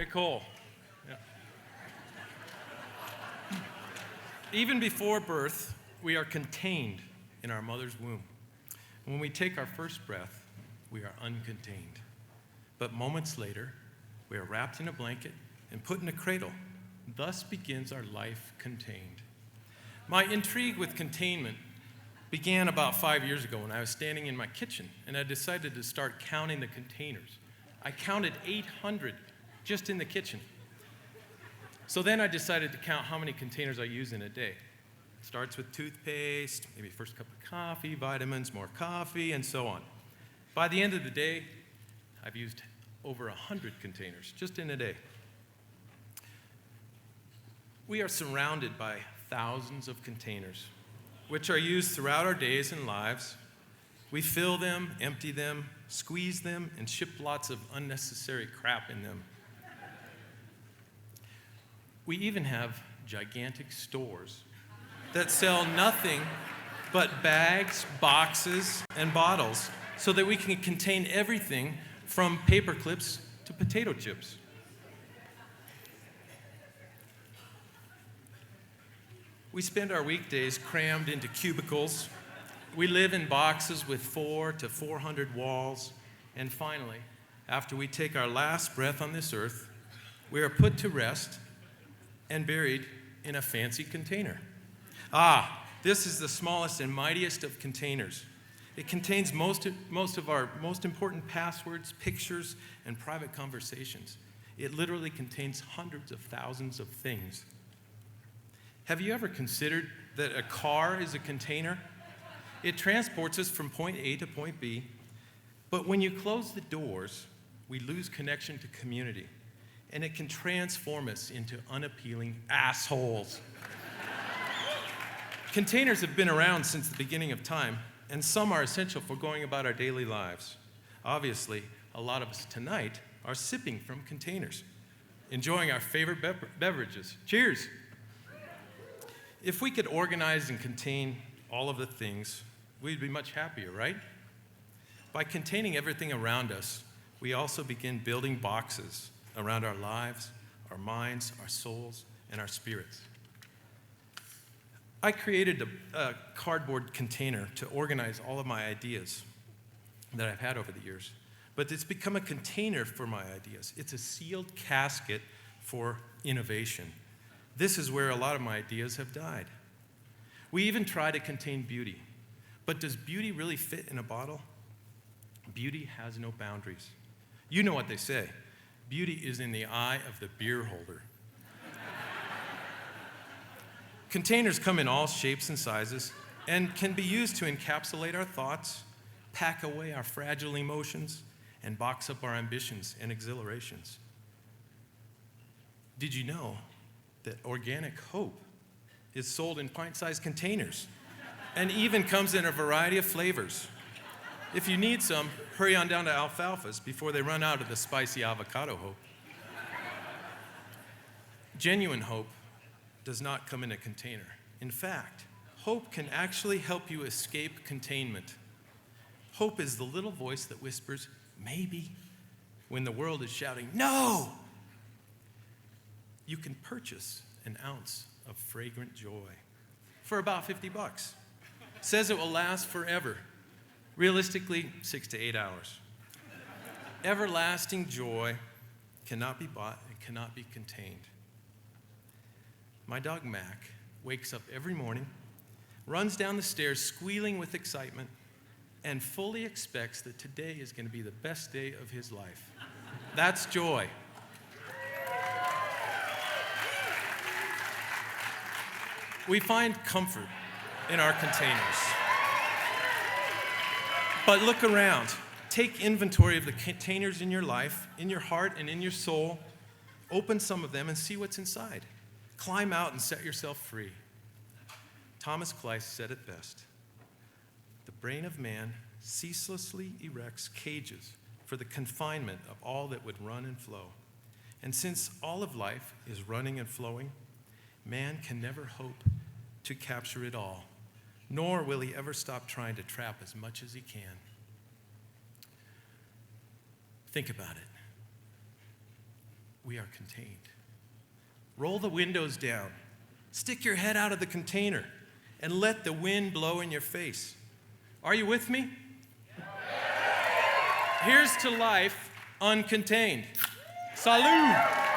Hey, Cole. Yeah. Even before birth, we are contained in our mother's womb. When we take our first breath, we are uncontained. But moments later, we are wrapped in a blanket and put in a cradle. Thus begins our life contained. My intrigue with containment began about 5 years ago when I was standing in my kitchen and I decided to start counting the containers. I counted 800 just in the kitchen. So then I decided to count how many containers I use in a day. It starts with toothpaste, maybe first cup of coffee, vitamins, more coffee, and so on. By the end of the day, I've used over 100 containers just in a day. We are surrounded by thousands of containers, which are used throughout our days and lives. We fill them, empty them, squeeze them, and ship lots of unnecessary crap in them. We even have gigantic stores that sell nothing but bags, boxes, and bottles so that we can contain everything from paper clips to potato chips. We spend our weekdays crammed into cubicles. We live in boxes with 400 to 400 walls. And finally, after we take our last breath on this earth, we are put to rest and buried in a fancy container. This is the smallest and mightiest of containers. It contains most of our most important passwords, pictures, and private conversations. It literally contains hundreds of thousands of things. Have you ever considered that a car is a container? It transports us from point A to point B, but when you close the doors, we lose connection to community, and it can transform us into unappealing assholes. Containers have been around since the beginning of time, and some are essential for going about our daily lives. Obviously, a lot of us tonight are sipping from containers, enjoying our favorite beverages. Cheers! If we could organize and contain all of the things, we'd be much happier, right? By containing everything around us, we also begin building boxes around our lives, our minds, our souls, and our spirits. I created a cardboard container to organize all of my ideas that I've had over the years, but it's become a container for my ideas. It's a sealed casket for innovation. This is where a lot of my ideas have died. We even try to contain beauty, but does beauty really fit in a bottle? Beauty has no boundaries. You know what they say. Beauty is in the eye of the beer holder. Containers come in all shapes and sizes and can be used to encapsulate our thoughts, pack away our fragile emotions, and box up our ambitions and exhilarations. Did you know that organic hope is sold in pint-sized containers and even comes in a variety of flavors? If you need some, hurry on down to Alfalfa's before they run out of the spicy avocado hope. Genuine hope does not come in a container. In fact, hope can actually help you escape containment. Hope is the little voice that whispers, maybe, when the world is shouting, no! You can purchase an ounce of fragrant joy for about $50. Says it will last forever. Realistically, 6 to 8 hours. Everlasting joy cannot be bought and cannot be contained. My dog Mac wakes up every morning, runs down the stairs squealing with excitement, and fully expects that today is going to be the best day of his life. That's joy. We find comfort in our containers. But look around. Take inventory of the containers in your life, in your heart, and in your soul. Open some of them and see what's inside. Climb out and set yourself free. Thomas Kleist said it best. The brain of man ceaselessly erects cages for the confinement of all that would run and flow. And since all of life is running and flowing, man can never hope to capture it all, nor will he ever stop trying to trap as much as he can. Think about it. we are contained. Roll the windows down. Stick your head out of the container and let the wind blow in your face. Are you with me? Here's to life uncontained. Salud!